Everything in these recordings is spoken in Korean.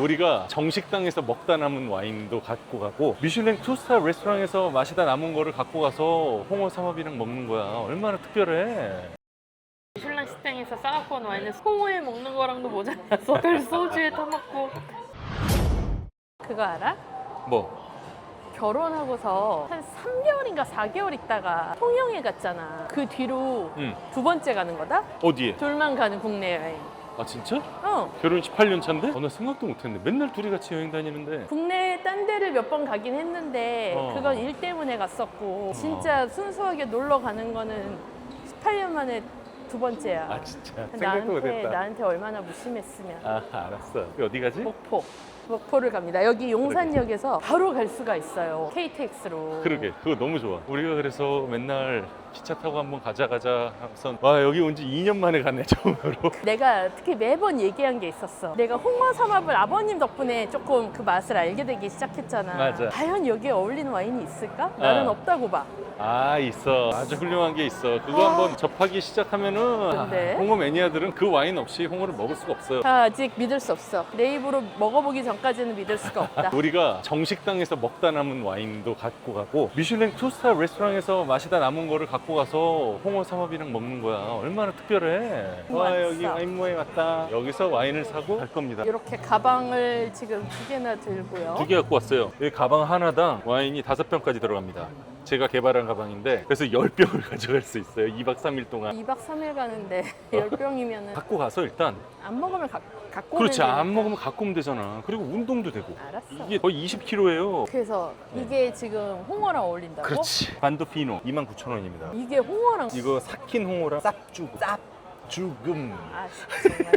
우리가 정식당에서 먹다 남은 와인도 갖고 가고 미슐랭 투스타 레스토랑에서 마시다 남은 거를 갖고 가서 홍어 삼합이랑 먹는 거야. 얼마나 특별해. 미슐랭 식당에서 싸갖고 온 와인은 홍어에 먹는 거랑도 모자라서 그걸 소주에 타먹고. 그거 알아? 뭐? 결혼하고서 한 3개월인가 4개월 있다가 통영에 갔잖아. 그 뒤로 응. 두 번째 가는 거다? 어디에? 둘만 가는 국내 여행. 아 진짜? 어. 결혼 18년 차인데? 나 생각도 못했네. 맨날 둘이 같이 여행 다니는데. 국내 딴 데를 몇 번 가긴 했는데 그건 일 때문에 갔었고 진짜 순수하게 놀러 가는 거는 18년 만에 두 번째야. 아 진짜? 생각도 못했다. 나한테 얼마나 무심했으면. 아 알았어. 어디 가지? 목포를 갑니다. 여기 용산역에서 바로 갈 수가 있어요. KTX로. 그러게 그거 너무 좋아. 우리가 그래서 맨날 기차 타고 한번 가자 하고선 와 여기 온 지 2년 만에 갔네 처음으로. 내가 특히 매번 얘기한 게 있었어. 내가 홍어 삼합을 아버님 덕분에 조금 그 맛을 알게 되기 시작했잖아. 맞아. 과연 여기에 어울리는 와인이 있을까? 나는 없다고 봐. 아 있어. 아주 훌륭한 게 있어. 그거 한번 접하기 시작하면은 근데? 홍어 매니아들은 그 와인 없이 홍어를 먹을 수가 없어요. 아직 믿을 수 없어. 내 입으로 먹어보기 전까지는 믿을 수가 없다. 우리가 정식당에서 먹다 남은 와인도 갖고 가고 미슐랭 투스타 레스토랑에서 마시다 남은 거를 갖고 가서 홍어 삼합이랑 먹는 거야. 얼마나 특별해. 와 여기 와인모에 왔다. 여기서 와인을 사고 갈 겁니다. 이렇게 가방을 지금 2개나 들고요. 2개 갖고 왔어요. 여기 가방 하나당 와인이 5병까지 들어갑니다. 제가 개발한 가방인데 그래서 10병을 가져갈 수 있어요. 2박 3일 동안. 2박 3일 가는데 10병이면은 갖고 가서 일단 안 먹으면 갖고 그렇지 오면 안 되니까. 먹으면 갖고 오면 되잖아. 그리고 운동도 되고. 알았어. 이게 거의 20kg예요. 그래서 이게 지금 홍어랑 어울린다고? 그렇지. 반도피노 29,000원입니다. 이게 홍어랑 이거 삭힌 홍어랑 쌉죽음. 아 정말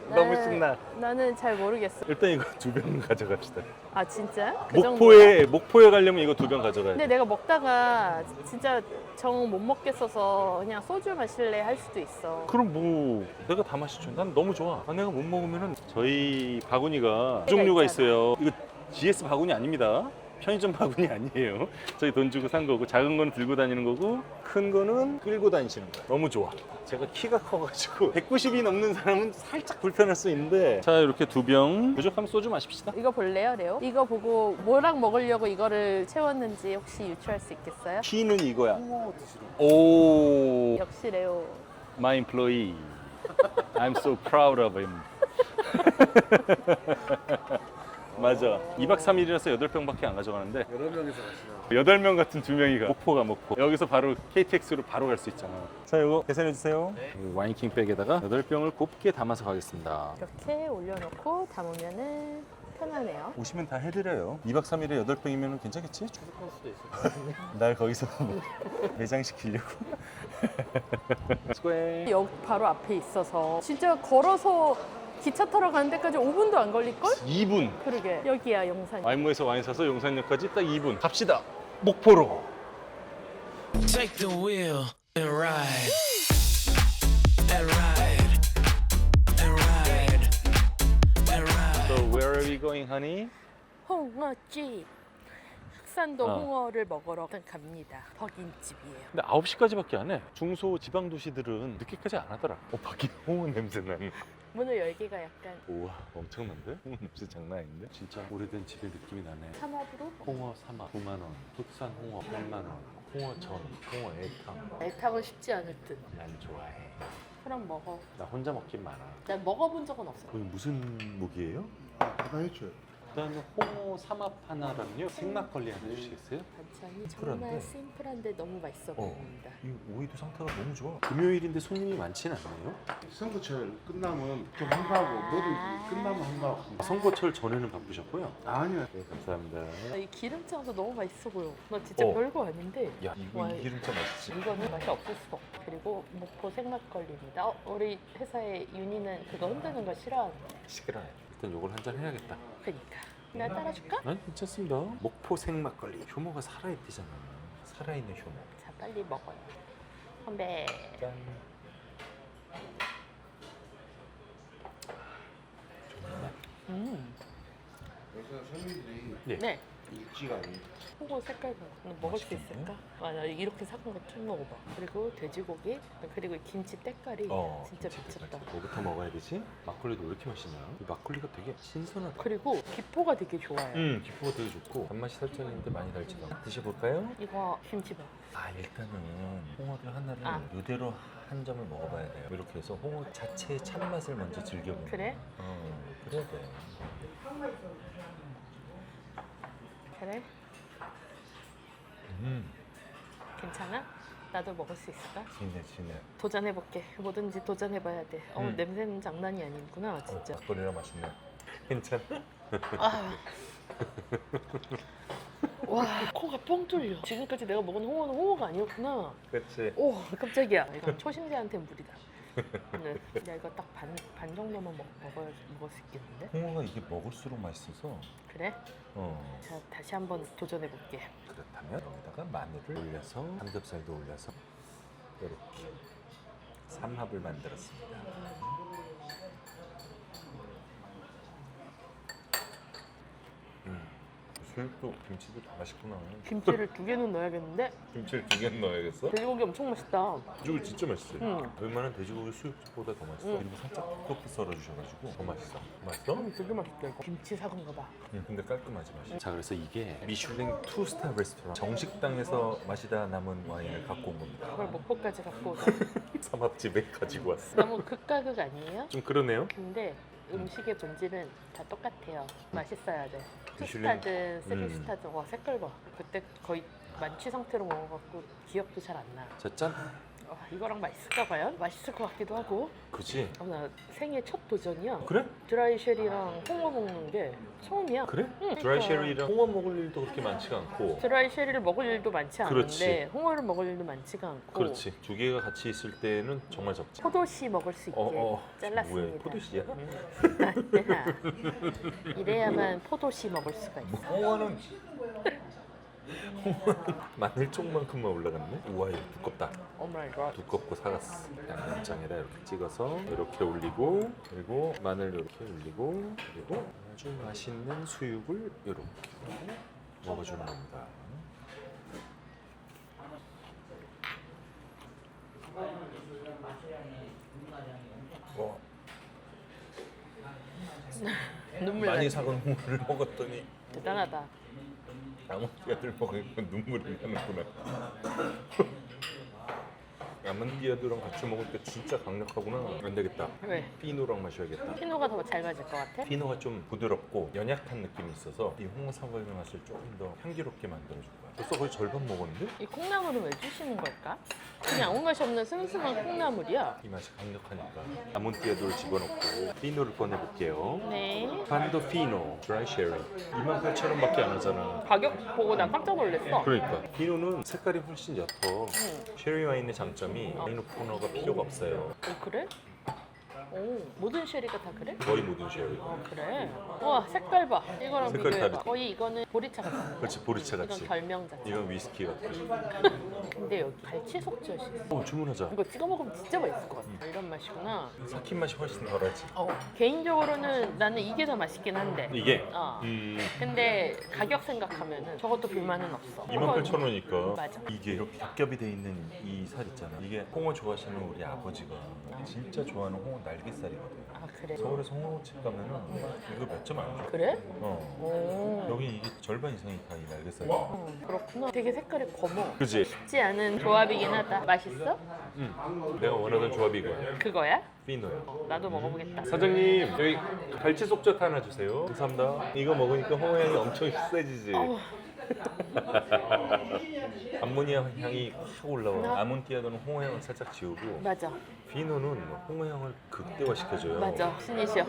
너무 신나. 나는 잘 모르겠어. 일단 이거 2병 가져갑시다. 아 진짜? 그 정도야? 목포에 가려면 이거 2병 가져가야 근데 돼. 내가 먹다가 진짜 정 못 먹겠어서 그냥 소주 마실래 할 수도 있어. 그럼 뭐 내가 다 마시죠. 난 너무 좋아. 내가 못 먹으면은 저희 바구니가 종류가 있어요. 이거 GS 바구니 아닙니다. 편의점 바구니 아니에요. 저희 돈 주고 산 거고 작은 거는 들고 다니는 거고 큰 거는 끌고 다니시는 거예요. 너무 좋아. 제가 키가 커가지고 190이 넘는 사람은 살짝 불편할 수 있는데 자 이렇게 2병 부족하면 소주 마십시다. 이거 볼래요, 레오? 이거 보고 뭐랑 먹으려고 이거를 채웠는지 혹시 유추할 수 있겠어요? 키는 이거야. 오, 역시 레오. my employee. I'm so proud of him. 맞아. 2박 3일이라서 8병밖에 안 가져가는데 8명이서 가시나요? 8명 같은 2명이가 목포가 목포. 여기서 바로 KTX로 바로 갈 수 있잖아. 자, 이거 계산해 주세요. 와인킹 백에다가 8병을 곱게 담아서 가겠습니다. 이렇게 올려놓고 담으면은 편하네요. 오시면 다 해드려요. 2박 3일에 8병이면 괜찮겠지? 할 수도 있어요. 날 거기서 뭐 매장시키려고. 수고해. 여기 바로 앞에 있어서 진짜 걸어서 기차 타러 가는 데까지 5분도 안 걸릴걸? 2분. 그러게. 여기야, 용산. 와인모에서 와인 사서 용산역까지 딱 2분. 갑시다. 목포로. Take the wheel and ride. And ride. And ride. And ride. So where are we going, honey? 홍어집. 흑산도 어. 홍어를 먹으러 갑니다. 덕인집이에요. 근데 9시까지밖에 안 해. 중소 지방 도시들은 늦게까지 안 하더라. 밖에 홍어 냄새 나는. 문을 열기가 약간 우와, 엄청난데? 홍어 냄새 장난 아닌데? 진짜 오래된 집의 느낌이 나네. 삼합으로 홍어 3만 9만 원, 흑산 홍어 8만 원, 홍어전, 홍어 애탕. 알탕은 쉽지 않을 듯. 난 좋아해. 그럼 먹어. 나 혼자 먹긴 많아. 난 먹어본 적은 없어. 거기 무슨 무기예요? 다 해줘요. 일단 홍어 삼합 하나랑요 생막걸리 하나 주시겠어요? 반찬이 심플한데? 정말 심플한데 너무 맛있어 보입니다. 이 오이도 상태가 너무 좋아. 금요일인데 손님이 많지는 않네요. 선거철 끝나면 좀 한가하고 뭐든 끝나면 한가하고. 선거철 전에는 바쁘셨고요. 아니요. 네, 감사합니다. 이 기름장도 너무 맛있어 보여. 나 진짜 어. 별거 아닌데. 야, 와, 이 기름차 맛있지? 이거는 맛이 없을 수가 없어. 그리고 목포 생막걸리입니다. 우리 회사의 윤희는 그거 흔드는 거 싫어하는 거. 시끄러워. 일단 요걸 한 잔 해야겠다. 그니까. 내가 따라줄까? 난 괜찮습니다. 목포 생막걸리. 효모가 살아있대잖아. 살아있는 효모. 자, 빨리 먹어요. 건배. 짠. 음. 여기서 손님들이 네. 네. 육지가 아니. 홍어 색깔 봐. 너 먹을 수 맛있겠네. 있을까? 나 이렇게 삭은 거 처음 먹어봐. 그리고 돼지고기, 그리고 김치 때깔이 진짜 미쳤다. 뭐부터 먹어야 되지? 막걸리도 왜 이렇게 맛있냐? 이 막걸리가 되게 신선하다. 그리고 기포가 되게 좋아요. 기포가 되게 좋고 단맛이 살짝 있는데 많이 달지도 않고. 드셔볼까요? 이거 김치밥. 아 일단은 홍어를 하나를 아. 이대로 한 점을 먹어봐야 돼요. 이렇게 해서 홍어 자체의 찬맛을 먼저 즐겨보는 그래? 그래야 돼. 그래? 괜찮아? 나도 먹을 수 있을까? 진해. 도전해볼게. 뭐든지 도전해봐야 돼. 냄새는 장난이 아니구나, 진짜. 막걸리랑 맛있네. 괜찮아? 아. 와, 코가 뻥 뚫려. 지금까지 내가 먹은 홍어는 홍어가 아니었구나. 그렇지. 오, 깜짝이야. 이건 초심자한테 무리다. 근데 야, 이거 딱 반 정도만 먹을 수 있겠는데? 홍어가 이게 먹을수록 맛있어서 그래? 어. 자, 다시 한번 도전해볼게. 그렇다면 여기다가 마늘을 올려서 삼겹살도 올려서 이렇게 삼합을 만들었습니다. 수육도 김치도 다 맛있구나. 김치를 2개는 넣어야겠는데? 김치를 2개는 넣어야겠어? 돼지고기 엄청 맛있다. 돼지고기 진짜 맛있어요. 응. 웬만한 돼지고기 수육보다 더 맛있어. 그리고 살짝 두껍게 썰어주셔가지고 더 맛있어. 맛있어? 되게 맛있다, 이거. 김치 사은 거 봐. 근데 깔끔하지 맛이. 자 그래서 이게 미슐랭 2스타 레스토랑 정식당에서 마시다 남은 와인을 갖고 온 겁니다. 그걸 목포까지 갖고 오자. 삼합집에 가지고 왔어. 너무 극가극 아니에요? 좀 그러네요. 근데 음식의 본질은 다 똑같아요. 맛있어야 돼. 미슐랭. 투스타든 쓰리스타든 와 색깔 봐. 그때 거의 만취 상태로 먹어갖고 기억도 잘 안 나. 자 짠. 이거랑 맛있을까 과연? 맛있을 것 같기도 하고. 그치? 나 생애 첫 도전이야. 그래? 드라이 쉐리랑 홍어 먹는 게 처음이야. 그래? 응, 드라이 그러니까. 쉐리랑 홍어 먹을 일도 그렇게 많지가 않고. 드라이 쉐리를 먹을 일도 많지 않은데 그렇지. 홍어를 먹을 일도 많지가 않고. 그렇지. 두 개가 같이 있을 때는 정말 적지. 포도씨 먹을 수 있게 잘랐습니다. 뭐야? 포도씨야? 이래야만 포도씨 먹을 수가 있어. 홍어는 마늘총만큼만 올라갔네. 우와 이거 두껍다. 오 마이 갓. 두껍고 살았어. 양념장에다 이렇게 찍어서 이렇게 올리고 그리고 마늘 이렇게 올리고 그리고 아주 맛있는 수육을 이렇게 먹어주는 겁니다. 와, 눈물 많이 나. 삭은 홍어를 먹었더니 대단하다. 아몬디아들 먹으니까 눈물이 나는구나. 아몬디아들랑 같이 먹을 때 진짜 강력하구나. 안 되겠다. 왜? 피노랑 마셔야겠다. 피노가 더 잘 맞을 것 같아? 피노가 좀 부드럽고 연약한 느낌이 있어서 이 홍어 사발의 맛을 조금 더 향기롭게 만들어줄 거야. 벌써 거의 절반 먹었는데? 이 콩나물은 왜 주시는 걸까? 그냥 아무 맛이 없는 슴슴한 콩나물이야. 이 맛이 강력하니까 아몬디아들을 집어넣고 피노를 꺼내볼게요. 네. 반도 피노 드라이 쉐리 28,000원밖에 안 하잖아. 가격 보고 나 깜짝 놀랐어. 그러니까 피노는 색깔이 훨씬 옅어. 쉐리 와인의 장점이 와인 오프너가 필요가 없어요. 그래? 오, 모든 쉐리가 다 그래? 거의 모든 쉐리. 그래? 와, 색깔 봐. 이거랑 색깔 비교해봐. 다르지? 거의 이거는 보리차 같아. 그렇지 보리차 이건 같이. 결명 자체. 이건 위스키 같아. 근데 여기 갈치 속젓이 있어. 주문하자. 이거 찍어 먹으면 진짜 맛있을 것 같아. 이런 맛이구나. 삭힌 맛이 훨씬 덜하지. 개인적으로는 나는 이게 더 맛있긴 한데. 이게 근데 가격 생각하면은 저것도 불만은 없어. 28,000원이니까 맞아. 이게 이렇게 겹겹이 돼 있는 이 살 있잖아. 이게 홍어 좋아하시는 우리 아버지가 진짜 좋아하는 홍어 날개살이거든. 아, 그래? 서울에서 홍어집 가면은 이거 몇 점 안 줘. 그래? 어. 오. 여기 이게 절반 이상이 다 이 날개살이야. 그렇구나. 되게 색깔이 검어. 그지? 쉽지 않은 조합이긴 하다. 맛있어? 내가 원하던 조합이 이거야. 그거야? 피노야. 나도 먹어보겠다. 사장님 여기 갈치 속젓 하나 주세요. 감사합니다. 이거 먹으니까 홍어 향이 엄청 세지지. 어우. 암모니아 향이 확 올라와. 나- 아몬디아도는 홍어 향을 살짝 지우고 맞아. 피노는 홍어 향을 극대화시켜줘요. 맞아. 신이시여.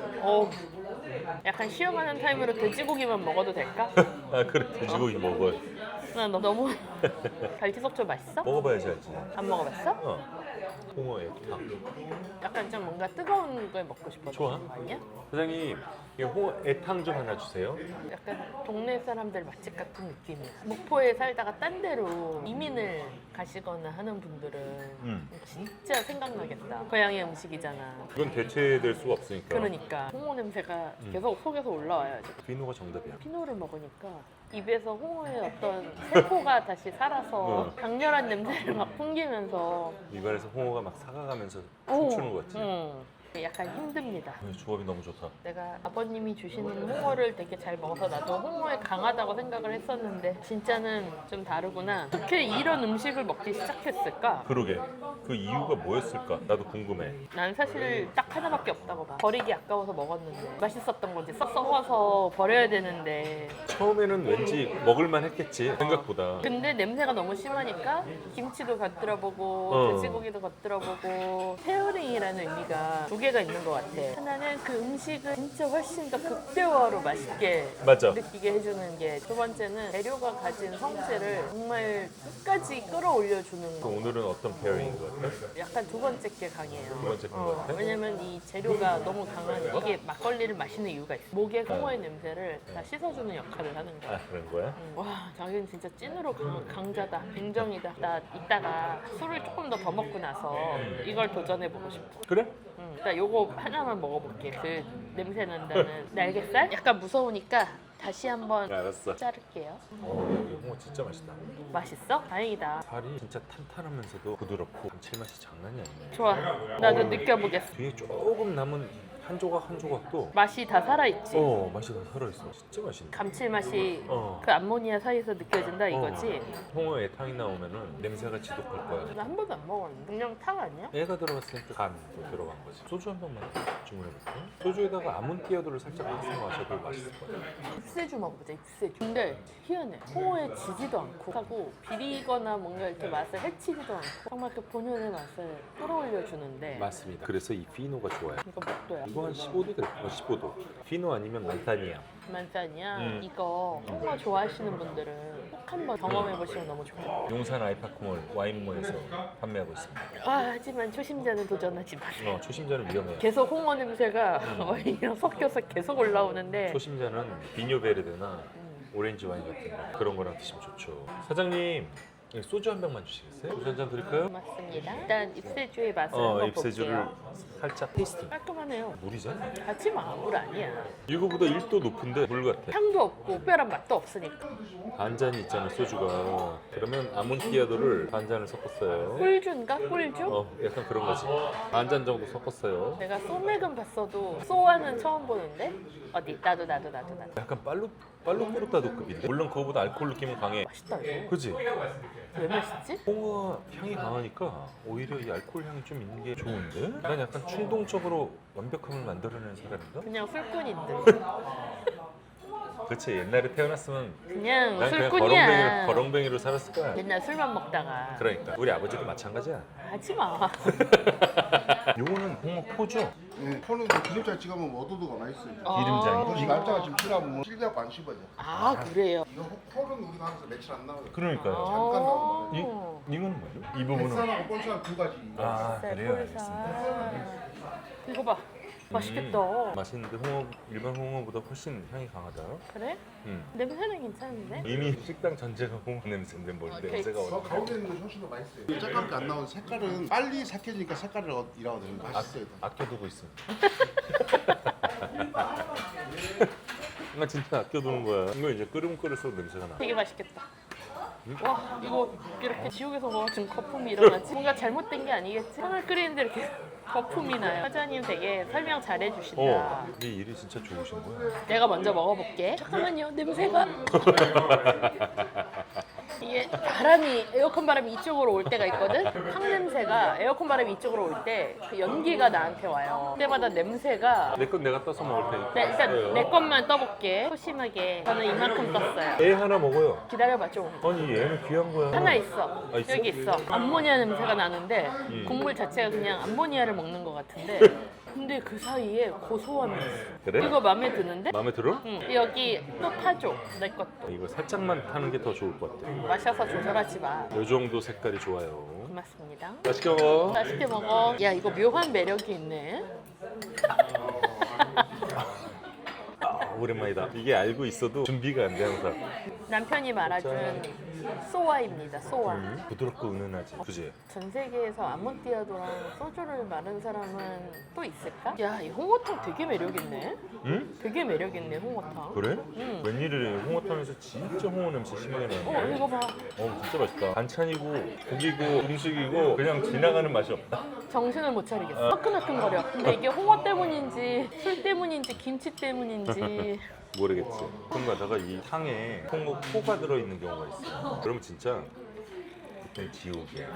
약간 쉬어가는 타임으로 돼지고기만 먹어도 될까? 아 그래 돼지고기 먹어. 나 너 너무 갈치 속젓 맛있어? 먹어봐야지 알지. 안 먹어봤어? 홍어에 탕. 약간 좀 뭔가 뜨거운 걸 먹고 싶어서 좋아. 그런 거 아니야? 사장님 홍어 애탕 좀 하나 주세요. 약간 동네 사람들 맛집 같은 느낌이야. 목포에 살다가 딴 데로 이민을 가시거나 하는 분들은 진짜 생각나겠다. 고향의 음식이잖아. 그건 대체될 수가 없으니까. 그러니까 홍어 냄새가 계속 속에서 올라와요. 지금. 비누가 정답이야. 피노를 먹으니까 입에서 홍어의 어떤 세포가 다시 살아서 강렬한 냄새를 막 풍기면서 입안에서 홍어가 막 사가가면서 오, 춤추는 것 같지. 약간 힘듭니다. 조합이 너무 좋다. 내가 아버님이 주시는 홍어를 되게 잘 먹어서 나도 홍어에 강하다고 생각을 했었는데 진짜는 좀 다르구나. 어떻게 이런 음식을 먹기 시작했을까? 그러게. 그 이유가 뭐였을까? 나도 궁금해. 난 사실 딱 하나밖에 없다고 봐. 버리기 아까워서 먹었는데 맛있었던 거지. 썩어서 버려야 되는데 처음에는 왠지 먹을만 했겠지 생각보다. 근데 냄새가 너무 심하니까 김치도 곁들여보고 돼지고기도 곁들여보고 페어링이라는 의미가 두 개가 있는 것 같아. 하나는 그 음식을 진짜 훨씬 더 극대화로 맛있게 맞아. 느끼게 해주는 게, 두 번째는 재료가 가진 성질을 정말 끝까지 끌어올려주는 거. 오늘은 어떤 페어링인 것 같아? 약간 두 번째 게 강해요. 두 번째 것 같아? 왜냐면 이 재료가 너무 강하니까 이게 막걸리를 마시는 이유가 있어. 목에 홍어의 냄새를 다 씻어주는 역할을 하는 거야. 아 그런 거야? 와, 자기는 진짜 찐으로 강자다. 인정이다. 나 이따가 술을 조금 더 먹고 나서 이걸 도전해보고 싶어. 그래? 나 요거 하나만 먹어볼게. 그 냄새 난다는 날개살? 약간 무서우니까 다시 한번 알았어. 자를게요. 여기 홍어 진짜 맛있다. 맛있어? 다행이다. 살이 진짜 탄탄하면서도 부드럽고 감칠맛이 장난이 아니네. 좋아. 나도 느껴보겠어. 뒤에 조금 남은 한 조각 한 조각도 맛이 다 살아있지? 맛이 다 살아있어. 진짜 맛있네. 감칠맛이 어. 그 암모니아 사이에서 느껴진다 이거지? 홍어 애탕이 나오면은 냄새가 지독할 거야. 나 한 번도 안 먹었는데. 그냥 탕 아니야? 애가 들어갔으니까 간도 들어간 거지. 소주 한 병만 주문해볼게. 소주에다가 아몬티아도를 살짝 넣어서 마셔도 맛있을 거야. 잎새주 먹어보자. 잎새주. 근데 희한해. 홍어에 지지도 않고 하고 비리거나 뭔가 이렇게 맛을 해치지도 않고 정말 그 본연의 맛을 끌어올려주는데 맞습니다. 그래서 이 피노가 좋아요. 이거 몇 도야? 이거 한 15도 될 거야. 15도. 피노 아니면 만타니아. 만산이야. 이거 홍어 좋아하시는 분들은 꼭 한번 경험해보시면 너무 좋겠다. 용산 아이파크몰 와인몰에서 판매하고 있습니다. 하지만 초심자는 도전하지 마세요. 초심자는 위험해요. 계속 홍어 냄새가 와인이랑 섞여서 계속 올라오는데 초심자는 비뇨베르데나 오렌지 와인 같은 거 그런 거랑 드시면 좋죠. 사장님 소주 한 병만 주시겠어요? 소주 한 잔 드릴까요? 맞습니다. 일단 잎새주의 맛을 한번 잎새주를 볼게요. 살짝 테이스팅. 깔끔하네요. 물이잖아. 하지마, 물 아니야. 이거보다 1도 높은데 물 같아. 향도 없고 특별한 맛도 없으니까. 반잔이 있잖아 소주가. 그러면 아몬티아도를 반잔을 섞었어요. 꿀주인가? 꿀주? 약간 그런 거지. 반잔 정도 섞었어요. 내가 소맥은 봤어도 소와는 처음 보는데 어디? 나도. 약간 빨루꼬르타도급인데 물론 그거보다 알코올 느낌은 강해. 맛있다 이거. 그지? 왜 맛있지? 홍어 향이 강하니까 오히려 이 알코올 향이 좀 있는 게 좋은데? 난 약간 충동적으로 완벽함을 만들어내는 사람인가? 그냥 술꾼인 듯. 그치 옛날에 태어났으면 그냥 난 그냥 술꾼이야. 거렁뱅이로 살았을 거야. 맨날 술만 먹다가. 그러니까 우리 아버지도 마찬가지야. 하지마. 요거는 홍어 포죠? 네, 포는 기름장 찍어 먹으면 오도도가 맛있어요. 기름장이? 혹시 날짜가 지금 지나면 실내하고 안 씹어져. 아 그래요? 이거 포는 우리가 하면서 며칠 안 나와요. 그러니까요. 잠깐 나오는 거. 이거는 뭐죠? 이 부분은 햇살하고 본살 두 가지. 아 쌀, 그래요? 꿀살. 알겠습니다. 이거 봐. 맛있겠다. 맛있는데 일반 홍어보다 훨씬 향이 강하다. 그래? 냄새는 괜찮은데? 이미 식당 전체가 홍어 냄새인데 뭘 냄새가 저 어디? 가운데 있는 게 훨씬 더 맛있어요. 짝감게 안 나오는 색깔은 빨리 삭혀지니까 색깔을 이라고 되는 거 맛있어요. 아껴두고 있습니다. 나 진짜 아껴두는 거야. 이거 이제 끓으면 끓을수록 냄새가 나. 되게 맛있겠다. 와 이거 이렇게 지옥에서 먹어준 거품이 일어나지? 뭔가 잘못된 게 아니겠지? 빵을 끓이는데 이렇게 거품이 나요. 사장님 되게 설명 잘해주신다. 이 일이 진짜 좋으신 거야. 내가 먼저 먹어볼게. 잠깐만요. 냄새가. 이게 에어컨 바람이 이쪽으로 올 때가 있거든? 탕 냄새가 에어컨 바람이 이쪽으로 올 때 그 연기가 나한테 와요. 그때마다 냄새가. 내 건 내가 떠서 먹을 테니까. 네, 일단 내 것만 떠볼게. 소심하게. 저는 이만큼 떴어요. 애 하나 먹어요. 기다려봐 좀. 아니 얘는 귀한 거야. 하나 있어. 아, 있어? 여기 있어. 암모니아 냄새가 나는데 국물 자체가 그냥 암모니아를 먹는 것 같은데 근데 그 사이에 고소함이 있어. 그래? 이거 마음에 드는데? 마음에 들어? 응. 여기 또 타줘. 내 것도. 이거 살짝만 타는 게 더 좋을 것 같아. 마셔서 조절하지 마. 요 정도 색깔이 좋아요. 고맙습니다. 맛있게 먹어. 맛있게 먹어. 야 이거 묘한 매력이 있네. 오랜만이다. 이게 알고 있어도 준비가 안 돼 항상. 남편이 말아준 소와입니다. 소와. 부드럽고 은은하지. 그지? 전 세계에서 아몬띠아도랑 소주를 마른 사람은 또 있을까? 야, 이 홍어탕 되게 매력있네. 응? 되게 매력있네, 홍어탕. 그래? 응. 웬일이래. 홍어탕에서 진짜 홍어 냄새 심하게 나는데. 이거 봐. 진짜 맛있다. 반찬이고 고기고 음식이고 그냥 지나가는 맛이 없다. 정신을 못 차리겠어. 화끈화끈거려. 근데 이게 홍어 때문인지 술 때문인지 김치 때문인지 모르겠지. 가끔 가다가 이 탕에 홍어 코가 들어있는 경우가 있어. 그럼 진짜 그때 지옥이야.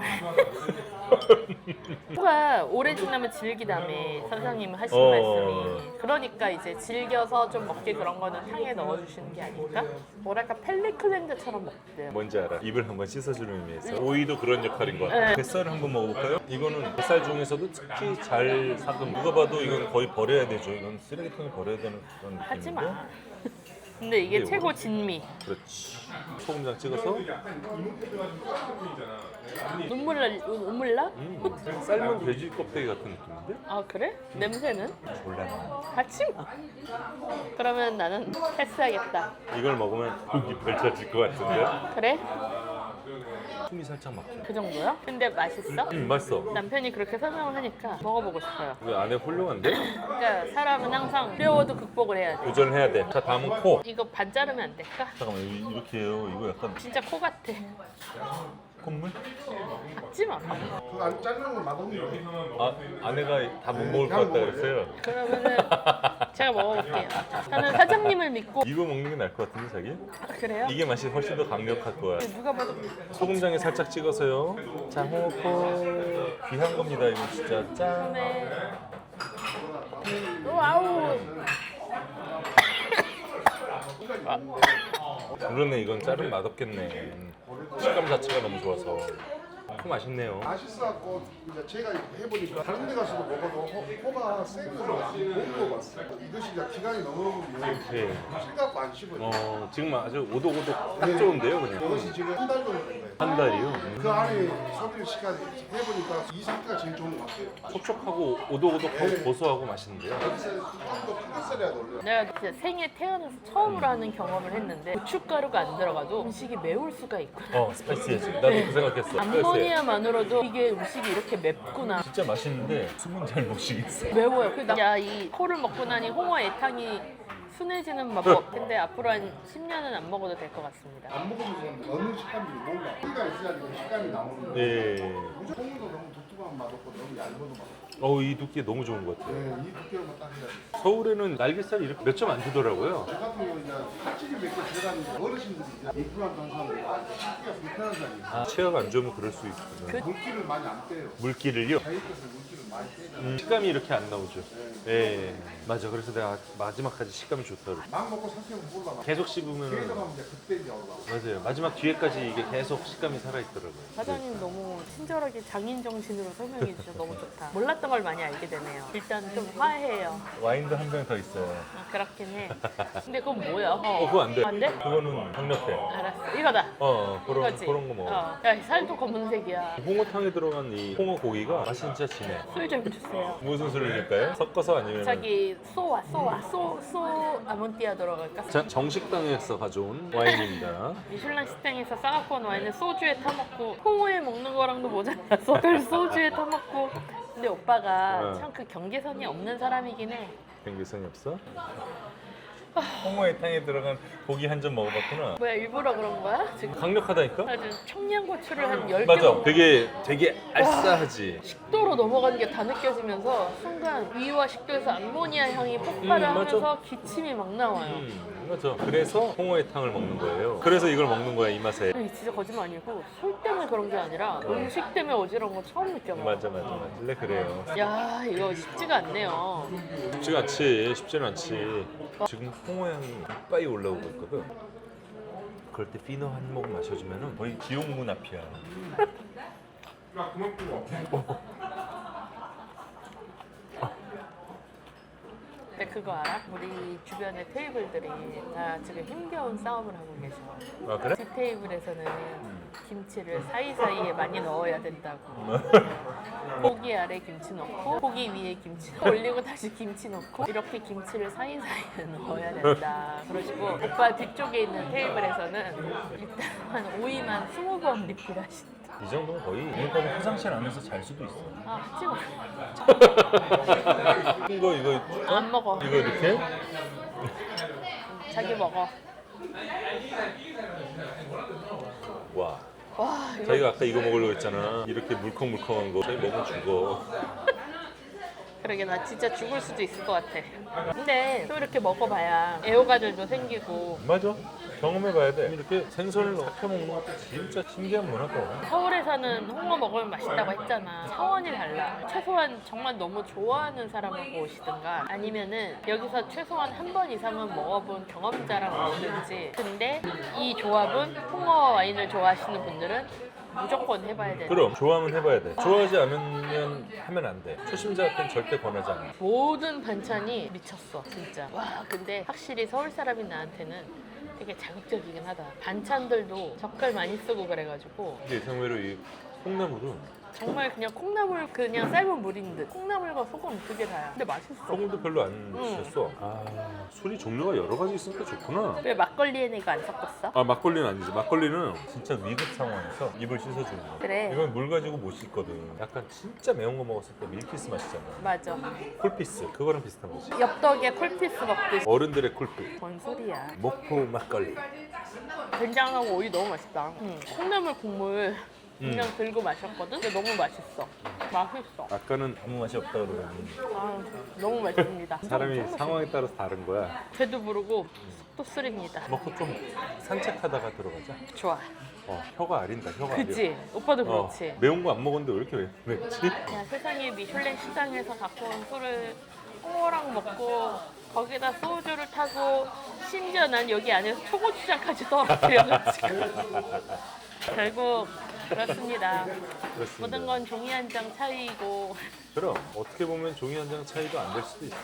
호가 오래 지나면 질기다며 선생님 하신 어. 말씀이. 그러니까 이제 질겨서 좀 먹게 그런 거는 탕에 넣어주시는 게 아닐까? 뭐랄까 펠리클렌드처럼 먹대. 뭔지 알아? 입을 한번 씻어주는 의미에서 오이도 그런 역할인 것 같아. 네. 뱃살을 한번 먹어볼까요? 이거는 뱃살 중에서도 특히 잘 삭은 누가 봐도 이건 거의 버려야 되죠. 이건 쓰레기통에 버려야 되는 그런 느낌인데. 하지 마. 근데 이게 근데 최고 이거- 진미. 그렇지. 소금장 찍어서 눈물 나? 삶은 돼지 껍데기 같은 느낌인데? 아 그래? 냄새는? 몰라. 하지 마. 그러면 나는 패스하겠다. 이걸 먹으면 속이 펼쳐질 것 같은데? 그래? 숨이 살짝 막혀. 그 정도야? 근데 맛있어? 맛있어. 남편이 그렇게 설명을 하니까 먹어보고 싶어요. 왜 안에 훌륭한데? 그러니까 사람은 항상 어려워도 극복을 해야 돼. 도전해야 돼. 자, 다음은 코. 이거 반 자르면 안 될까? 잠깐만, 이렇게 해요. 이거 약간 진짜 코 같아. 콧물? 하지 마. 그거 안 자르는 건 맛없는 거. 아, 아내가 다 못 먹을 것 같다 그랬어요. 그러면은 제가 먹어볼게요. 저는 사장님을 믿고. 이거 먹는 게 나을 것 같은데, 자기? 아, 그래요? 이게 맛이 훨씬 더 강력할 거야. 누가 봐도 소금장에 살짝 찍어서요. 자, 홍어코 귀한 겁니다. 이거 진짜 짠. 네. 와우. 그러네, 이건 자르면 맛없겠네. 식감 자체가 너무 좋아서. 코 맛있네요. 맛있어갖고 이제 제가 해보니까 다른 데 가서도 먹어도 호가 센 거를 못 먹어봤어요. 이것이 이제 기간이 넘어오면 네. 실갖고 안 씹어요. 지금 아주 오독오독 딱 좋은데요, 그냥. 이것이 지금 한 달 정도 된 거예요. 한 달이요? 그 안에 소비를 시간 해보니까 이 상태가 제일 좋은 것 같아요. 촉촉하고 오독오독하고 고소하고 맛있는데요. 여기서 좀더 크게 썰어야 놀래요. 내가 진짜 생애 태어나서 처음으로 하는 경험을 했는데 고춧가루가 안 들어가도 음식이 매울 수가 있구나. 스파이시해지. 나도 그 생각했어. 암모니아만으로도 이게 음식이 이렇게 맵구나. 진짜 맛있는데 숨은 잘 못 쉬겠어. 매워요. 그래서 야이 코를 먹고 나니 홍어 애탕이 순해지는 마법. 근데 앞으로 한 10년은 안 먹어도 될 것 같습니다. 안 먹으면 어느 식감이 뭔가 소리가 있어야 그 식감이 나오는 거예요. 네. 콩도 너무 독특한 맛없고 너무 얇아도 맛없고. 이 두께 너무 좋은 것 같아요. 네, 이 두께로만 딱 해야 돼. 서울에는 날개살이 이렇게 몇 점 안 주더라고요. 저 같은 경우 이제 살찌기 몇개 들어가는데 어르신들이 이제 임플란트 한 사람들 살찌기가 불편한 사람이 체어가 안 좋으면 그럴 수 있구나. 물기를 많이 안 빼요. 물기를요? 자기 것을 물기를 많이 빼잖아요. 식감이 이렇게 안 나오죠. 네. 맞아. 그래서 내가 마지막까지 식감이 좋다고. 막 먹고 삼키면 몰라. 계속 씹으면 계속 하면 이제 그때 이제 올라와. 맞아요. 마지막 뒤에까지 이게 계속 식감이 살아있더라고요. 사장님 너무 친절하게 장인 정신으로 설명해 주셔서 너무 좋다. 몰랐던 걸 많이 알게 되네요. 일단 좀 화해해요. 와인도 한 병 더 있어요. 그렇긴 해. 근데 그건 뭐야? 그거 안 돼. 안 돼? 그거는 강력해. 알았어. 이거다. 그런 거 먹어. 야, 살도 검은색이야. 홍어탕에 들어간 이 홍어 고기가 맛이 진짜 진해. 술 좀 주세요. 무슨 술을 줄까요? 섞어서 아니면 저기 소 아몬띠아 들어갈까? 정식당에서 가져온 와인입니다. 미슐랭 식당에서 싸갖고 온 와인을 소주에 타먹고 홍어에 먹는 거랑도 모자라서 그걸 소주에 타먹고. 근데 오빠가 참 그 경계선이 없는 사람이긴 해. 경계선이 없어? 홍어의 탕에 들어간 고기 한 점 먹어봤구나. 뭐야 일부러 그런 거야? 지금 강력하다니까? 아주 청양고추를 한 10개 맞아. 되게 알싸하지. 식도로 넘어가는 게 다 느껴지면서 순간 위와 식도에서 암모니아 향이 폭발을 맞아. 하면서 기침이 막 나와요. 맞아. 그래서 홍어의 탕을 먹는 거예요. 그래서 이걸 먹는 거야, 이 맛에. 아니, 진짜 거짓말 아니고 술 때문에 그런 게 아니라 음식 때문에 어지러운 거 처음 느껴봐. 맞아. 원래 그래요. 야 이거 쉽지가 않네요. 쉽지가 않지. 쉽지는 않지. 지금 홍어 향이 이빨이 올라오고 있거든. 그럴 때 피노 한 모금 마셔주면 거의 지옥문 앞이야. 근데 그거 알아? 우리 주변의 테이블들이 다 지금 힘겨운 싸움을 하고 계셔. 아 그래? 뒷 테이블에서는 김치를 사이사이에 많이 넣어야 된다고. 고기 아래 김치 넣고 고기 위에 김치 올리고 다시 김치 넣고 이렇게 김치를 사이사이에 넣어야 된다. 그러시고 오빠 뒤쪽에 있는 테이블에서는 일단 한 오이만 20번 리필하신다. 이 정도면 거의 오늘까지 화장실 안에서 잘 수도 있어. 아 하지 마. 이거 안 먹어. 이거 이렇게? 자기 먹어. 와. 와 이거 자기가 아까 이거 먹으려고 했잖아. 이렇게 물컹물컹한 거. 자기 먹으면 죽어. 그러게 나 진짜 죽을 수도 있을 것 같아. 근데 또 이렇게 먹어봐야 애호가들도 생기고. 맞아. 경험해봐야 돼. 이렇게 생선을 삭혀 먹는 것도 진짜 신기한 문화다. 서울에서는 홍어 먹으면 맛있다고 했잖아. 차원이 달라. 최소한 정말 너무 좋아하는 사람하고 오시든가 아니면은 여기서 최소한 한 번 이상은 먹어본 경험자랑 오든지. 근데 이 조합은 홍어 와인을 좋아하시는 분들은 무조건 해봐야 돼. 그럼 좋아하면 해봐야 돼. 좋아하지 않으면 하면 안 돼. 초심자한테는 절대 권하지 않아. 모든 반찬이 미쳤어 진짜. 와 근데 확실히 서울 사람인 나한테는 되게 자극적이긴 하다. 반찬들도 젓갈 많이 쓰고 그래가지고 근데 예상외로 이 콩나물은 정말 그냥 콩나물 그냥 삶은 물인 듯. 콩나물과 소금 그게 다야. 근데 맛있어. 소금도 별로 안 주셨어. 아 술이 종류가 여러 가지 있으니까 좋구나. 왜 막걸리에는 이거 안 섞었어? 아 막걸리는 아니지. 막걸리는 진짜 위급 상황에서 입을 씻어주는 거. 그래. 이건 물 가지고 못 씻거든. 약간 진짜 매운 거 먹었을 때 밀키스 맛이잖아. 맞아. 콜피스 그거랑 비슷한 거지. 엽떡에 콜피스 먹듯이. 어른들의 콜피. 뭔 소리야. 목포 막걸리. 된장하고 오이 너무 맛있다. 콩나물 국물 그냥 들고 마셨거든? 근데 너무 맛있어. 맛있어. 아까는 아무 맛이 없다 그러더니 아, 너무 맛있습니다. 사람이 엄청 상황에 따라서 다른 거야. 배도 부르고 속도 쓰립니다. 먹고 좀 산책하다가 들어가자. 좋아. 혀가 아린다. 혀가 아려. 그치? 오빠도 그렇지. 매운 거 안 먹었는데 왜 이렇게 맵지? 야, 세상에 미슐랭 식당에서 갖고 온 술을 홍어랑 먹고 거기다 소주를 타고 심지어 난 여기 안에서 초고추장까지 떨어뜨려가지고 결국 그렇습니다. 그렇습니다. 모든 건 종이 한 장 차이고. 그럼 어떻게 보면 종이 한 장 차이도 안 될 수도 있어.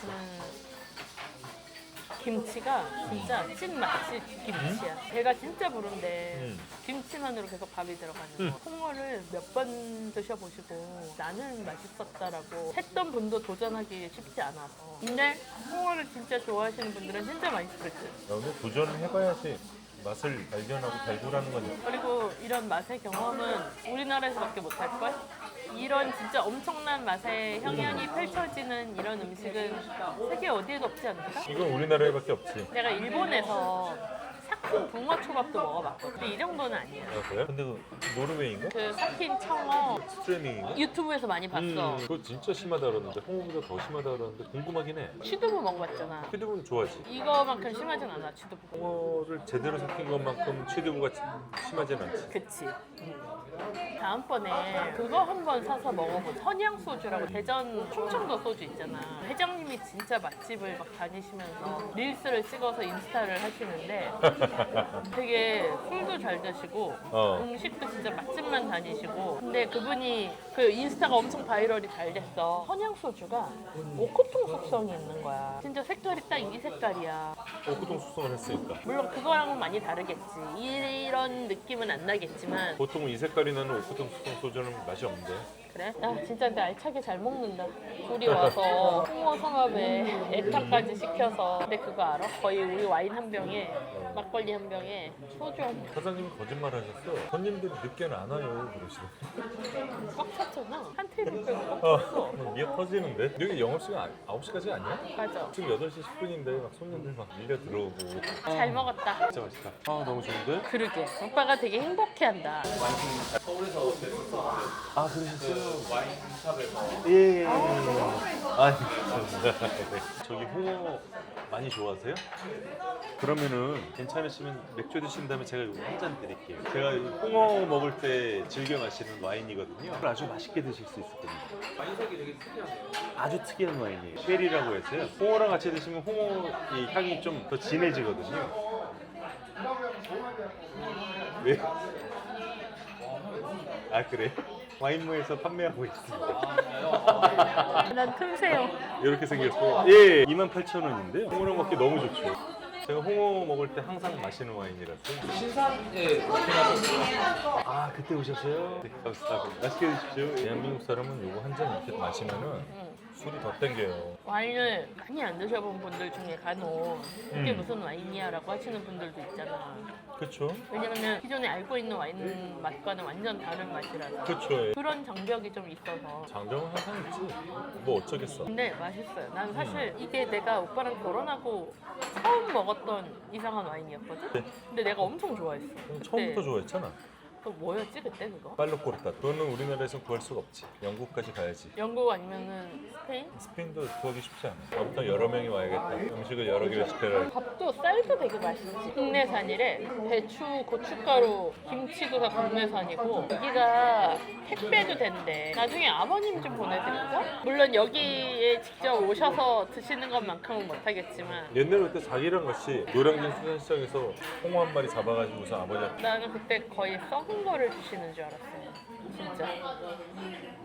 김치가 진짜 찐 맛집 김치야. 배가 진짜 부른데 김치만으로 계속 밥이 들어가는 거. 홍어를 몇 번 드셔보시고 나는 맛있었다라고 했던 분도 도전하기 쉽지 않아서. 근데 홍어를 진짜 좋아하시는 분들은 진짜 맛있을 듯. 근데 도전을 해봐야지 맛을 발견하고 발굴하는 거니까. 그리고 이런 맛의 경험은 우리나라에서밖에 못할걸? 이런 진짜 엄청난 맛의 향연이 펼쳐지는 이런 음식은 세계 어디에도 없지 않을까? 이건 우리나라에밖에 없지. 내가 일본에서 삭힌 붕어 초밥도 먹어봤거든. 근데 이 정도는 아니야. 아 그래? 근데 그 노르웨이인가? 그 삭힌 청어 스트리밍인가? 유튜브에서 많이 봤어. 그거 진짜 심하다 그러는데 홍어보다 더 심하다 그러는데 궁금하긴 해. 취두부 먹어봤잖아. 취두부는 좋아하지. 이거만큼 심하진 않아, 취두부. 홍어를 제대로 삭힌 것만큼 취두부가 심하진 않지. 그치. 다음번에 그거 한번 사서 먹어보자. 선양소주라고 대전 충청도 소주 있잖아. 회장님이 진짜 맛집을 막 다니시면서 릴스를 찍어서 인스타를 하시는데 되게 술도 잘 드시고 음식도 진짜 맛집만 다니시고 근데 그분이 그 인스타가 엄청 바이럴이 잘 됐어. 선양소주가 오크통 숙성이 있는 거야. 진짜 색깔이 딱 이 색깔이야. 오크통 숙성을 했으니까. 물론 그거랑은 많이 다르겠지. 이런 느낌은 안 나겠지만 보통은 이 색깔이 나는 오크통 숙성 소주는 맛이 없는데. 그래? 야 진짜 근데 알차게 잘 먹는다. 둘이 와서 홍어 성합에 애탕까지 시켜서 근데 그거 알아? 거의 우리 와인 한 병에 막걸리 한 병에 소주 한 병. 사장님이 거짓말 하셨어. 손님들이 늦게는 안 와요 그러시더라고요. 꽉 찼잖아. 한 테이블 빼고 꽉 찼어. 미어 터지는데? 여기 영업시간 9시까지 아니야? 맞아. 지금 8시 10분인데 막 손님들 막 밀려 들어오고. 잘 먹었다. 진짜 맛있다. 아 너무 좋은데? 그러게. 오빠가 되게 행복해한다. 아 그러셨어요? 와인샵에서. 예. 아니 감사합니다. 저기 홍어 많이 좋아하세요? 그러면은 괜찮으시면 맥주 드신 다음에 제가 이거 한 잔 드릴게요. 제가 이 홍어 먹을 때 즐겨 마시는 와인이거든요. 아주 맛있게 드실 수 있을 겁니다. 와인색이 되게 특이하네요. 아주 특이한 와인이에요. 쉐리라고 해서요. 홍어랑 같이 드시면 홍어 이 향이 좀 더 진해지거든요. 왜? 아 그래? 와인무에서 판매하고 있습니다. 난 틈새요. 이렇게 생겼고 예 28,000원인데요. 홍어랑 먹기 너무 좋죠. 제가 홍어 먹을 때 항상 마시는 와인이라서. 신산에 오픈하셨어요? 아 그때 오셨어요? 네 감사합니다. 맛있게 드십시오. 대한민국 사람은 요거 한 잔 이렇게 마시면은 술이 더 땡겨요. 와인을 많이 안 드셔본 분들 중에 간혹 이게 음. 무슨 와인이야 라고 하시는 분들도 있잖아. 그렇죠? 왜냐면 기존에 알고 있는 와인 맛과는 완전 다른 맛이라서 그렇죠. 그런 장벽이 좀 있어서. 장점은 항상 있지. 뭐 어쩌겠어. 근데 맛있어요. 난 사실 이게 내가 오빠랑 결혼하고 처음 먹었던 이상한 와인이었거든? 네. 근데 내가 엄청 좋아했어. 그때 처음부터 좋아했잖아. 또 뭐였지 그때 그거? 빨로코르타. 그거는 우리나라에서 구할 수가 없지. 영국까지 가야지. 영국 아니면은 스페인? 스페인도 구하기 쉽지 않아. 다음부터 여러 명이 와야겠다. 음식을 여러 개를 시켜라. 밥도 쌀도 되게 맛있지. 국내산이래. 배추, 고춧가루, 김치도 다 국내산이고 여기가 택배도 된대. 나중에 아버님 좀 보내드릴까? 물론 여기에 직접 오셔서 드시는 것만큼은 못하겠지만 옛날에 그때 자기랑 같이 노량진 수산시장에서 홍어 한 마리 잡아가지고서 아버지한테 나는 그때 거의 썩은 거를 주시는 줄 알았어요. 진짜.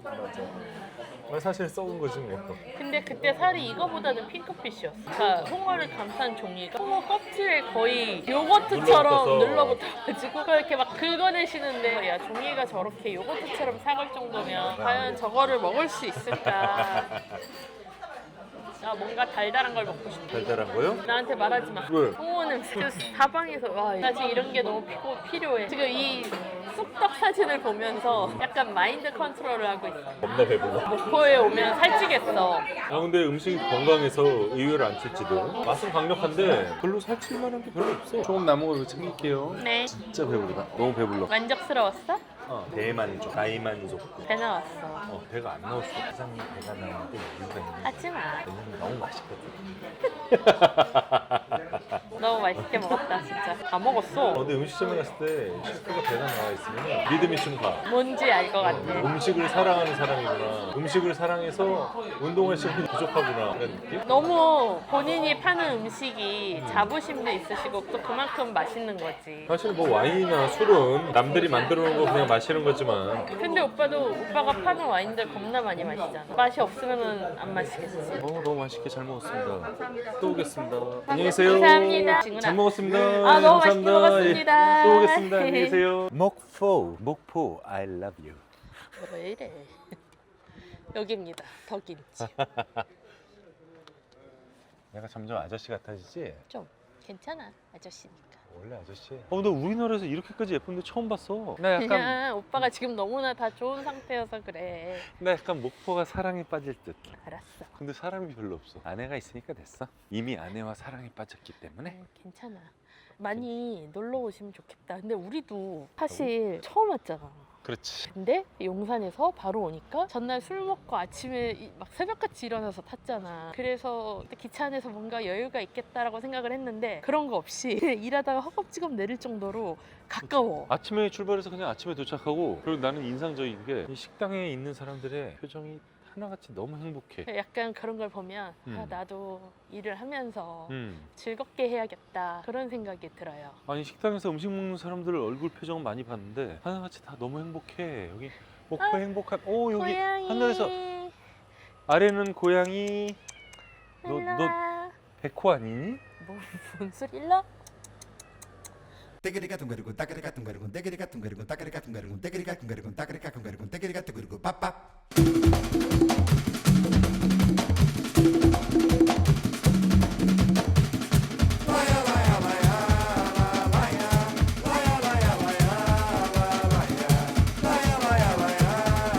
맞아. 사실 썩은 거지 뭐. 근데 그때 살이 이거보다는 핑크빛이었어. 그러니까 홍어를 감싼 종이가 홍어 껍질에 거의 요거트처럼 눌러붙어서. 눌러붙어가지고 그렇게 막 긁어내시는데 야 종이가 저렇게 요거트처럼 사갈 정도면 과연 저거를 먹을 수 있을까? 나 뭔가 달달한 걸 먹고 싶어. 달달한 거요? 나한테 말하지 마. 왜? 홍어 냄새. 그 사방에서 와, 나 지금 이런 게 너무 필요해. 지금 이 쑥떡 사진을 보면서 약간 마인드 컨트롤을 하고 있어. 겁나 배불러. 목포에 오면 살찌겠어. 아 근데 음식이 건강해서 의외로 안 찔지도. 맛은 강력한데 별로 살찔 만한 게 별로 없어. 조금 남은 거 이거 챙길게요. 네. 진짜 배부르다. 너무 배불러. 만족스러웠어? 대만족, 다이만족. 배 나왔어. 배가 안 나올 수 없어. 세상에 배가 나오는데 이유가 있는데 하지 마. 왜냐면 너무 맛있거든. 너무 맛있게 먹었다 진짜. 다 먹었어. 근데 음식점에 갔을 때 셰프가 배가 나와 있으면 믿음이 좀 가. 뭔지 알 것 같아. 음식을 사랑하는 사람이구나. 음식을 사랑해서 운동할 시간이 부족하구나. 그런 느낌? 너무 본인이 파는 음식이 자부심도 있으시고 또 그만큼 맛있는 거지. 사실 뭐 와인이나 술은 남들이 만들어 놓은 거 그냥 마시는 거지만 근데 오빠가 파는 와인들 겁나 많이 마시잖아. 맛이 없으면 안 마시겠지. 너무 맛있게 잘 먹었습니다. 또 오겠습니다. 안녕히 계세요. 감사합니다. 잘 먹었습니다. 아, 너무 맛있게 감사합니다. 먹었습니다. 예, 또 오겠습니다. 안녕히 계세요. 목포, I love you. 왜 이래? 여기입니다. 덕인지. 내가 점점 아저씨 같아지지? 좀 괜찮아 아저씨니까. 원래 아저씨야. 근데 우리나라에서 이렇게까지 예쁜데 처음 봤어. 나 그냥 오빠가 지금 너무나 다 좋은 상태여서 그래. 나 약간 목포가 사랑에 빠질 듯. 알았어. 근데 사람이 별로 없어. 아내가 있으니까 됐어. 이미 아내와 사랑에 빠졌기 때문에. 괜찮아. 많이 놀러 오시면 좋겠다. 근데 우리도 사실 처음 왔잖아. 그렇지. 근데 용산에서 바로 오니까 전날 술 먹고 아침에 막 새벽같이 일어나서 탔잖아. 그래서 기차 안에서 뭔가 여유가 있겠다라고 생각을 했는데 그런 거 없이 일하다가 허겁지겁 내릴 정도로 가까워. 아침에 출발해서 그냥 아침에 도착하고 그리고 나는 인상적인 게 이 식당에 있는 사람들의 표정이 하나같이 너무 행복해. 약간 그런 걸 보면 아, 음. 나도 일을 하면서 즐겁게 해야겠다 그런 생각이 들어요. 아니 식당에서 음식 먹는 사람들 얼굴 표정은 많이 봤는데 하나같이 다 너무 행복해. 여기 목포 행복한. 오 여기 고양이 하늘에서 아래는 고양이. 너 백호 아니니? 뭔 소리? 일러? Tekerika tungarugun, takerika tungarugun, tekerika tungarugun, takerika tungarugun, tekerika tungarugun, takerika tungarugun, tekerika tungarugun, pap pap.